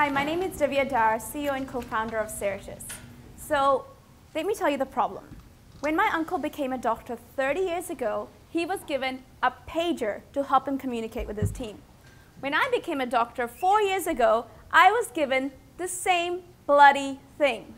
Hi, my name is Divya Dar, CEO and co-founder of Seratis. So let me tell you the problem. When my uncle became a doctor 30 years ago, he was given a pager to help him communicate with his team. When I became a doctor 4 years ago, I was given the same bloody thing.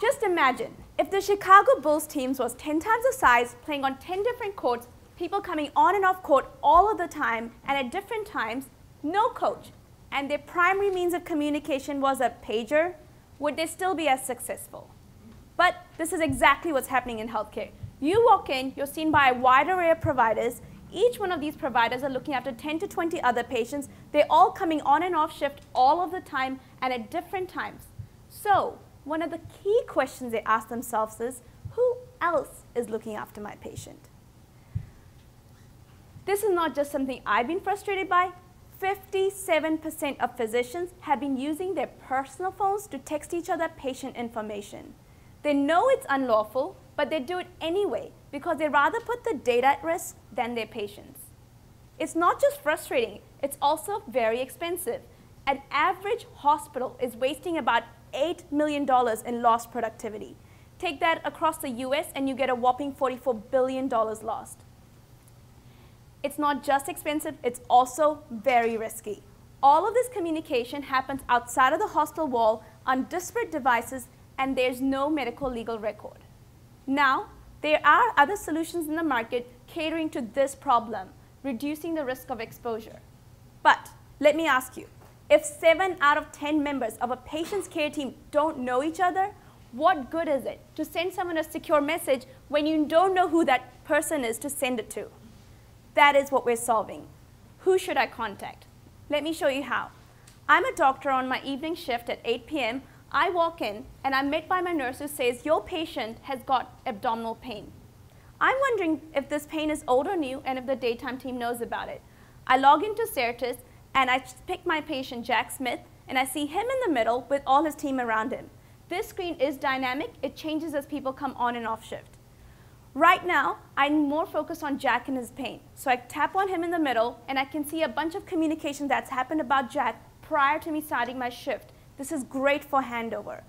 Just imagine, if the Chicago Bulls teams was 10 times the size, playing on 10 different courts, people coming on and off court all of the time and at different times, no coach, and their primary means of communication was a pager, would they still be as successful? But this is exactly what's happening in healthcare. You walk in, you're seen by a wide array of providers. Each one of these providers are looking after 10 to 20 other patients. They're all coming on and off shift all of the time and at different times. So one of the key questions they ask themselves is, who else is looking after my patient? This is not just something I've been frustrated by. 57% of physicians have been using their personal phones to text each other patient information. They know it's unlawful, but they do it anyway because they rather put the data at risk than their patients. It's not just frustrating, it's also very expensive. An average hospital is wasting about $8 million in lost productivity. Take that across the US and you get a whopping $44 billion lost. It's not just expensive, it's also very risky. All of this communication happens outside of the hospital wall on disparate devices, and there's no medical legal record. Now, there are other solutions in the market catering to this problem, reducing the risk of exposure. But let me ask you, if 7 out of 10 members of a patient's care team don't know each other, what good is it to send someone a secure message when you don't know who that person is to send it to? That is what we're solving. Who should I contact? Let me show you how. I'm a doctor on my evening shift at 8 p.m. I walk in and I'm met by my nurse who says, your patient has got abdominal pain. I'm wondering if this pain is old or new and if the daytime team knows about it. I log into Seratis and I pick my patient, Jack Smith, and I see him in the middle with all his team around him. This screen is dynamic. It changes as people come on and off shift. Right now, I'm more focused on Jack and his pain. So I tap on him in the middle, and I can see a bunch of communication that's happened about Jack prior to me starting my shift. This is great for handover.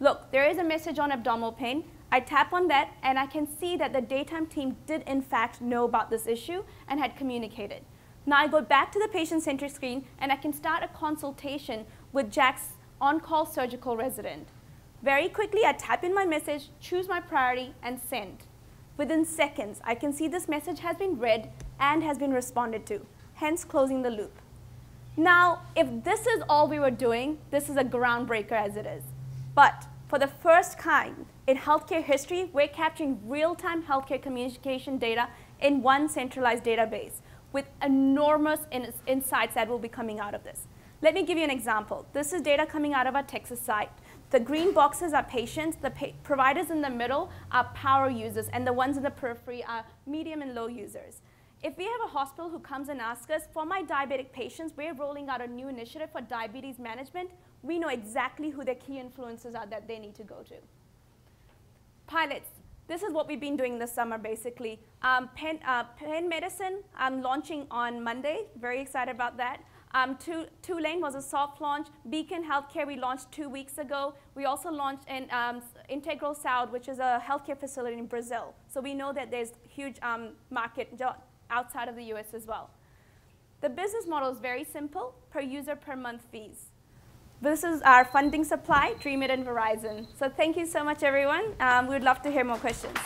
Look, there is a message on abdominal pain. I tap on that, and I can see that the daytime team did, in fact, know about this issue and had communicated. Now I go back to the patient-centric screen, and I can start a consultation with Jack's on-call surgical resident. Very quickly, I type in my message, choose my priority, and send. Within seconds, I can see this message has been read and has been responded to, hence closing the loop. Now, if this is all we were doing, this is a groundbreaker as it is. But for the first time in healthcare history, we're capturing real-time healthcare communication data in one centralized database with enormous insights that will be coming out of this. Let me give you an example. This is data coming out of our Texas site. The green boxes are patients, the providers in the middle are power users, and the ones in the periphery are medium and low users. If we have a hospital who comes and asks us, for my diabetic patients, we're rolling out a new initiative for diabetes management, we know exactly who their key influencers are that they need to go to. Pilots. This is what we've been doing this summer, basically. Penn Medicine, I'm launching on Monday. Very excited about that. Tulane was a soft launch. Beacon Healthcare we launched 2 weeks ago. We also launched in Integral Saúde, which is a healthcare facility in Brazil. So we know that there's huge market outside of the US as well. The business model is very simple, per user, per month fees. This is our funding supply, Dream It and Verizon. So thank you so much, everyone. We would love to hear more questions.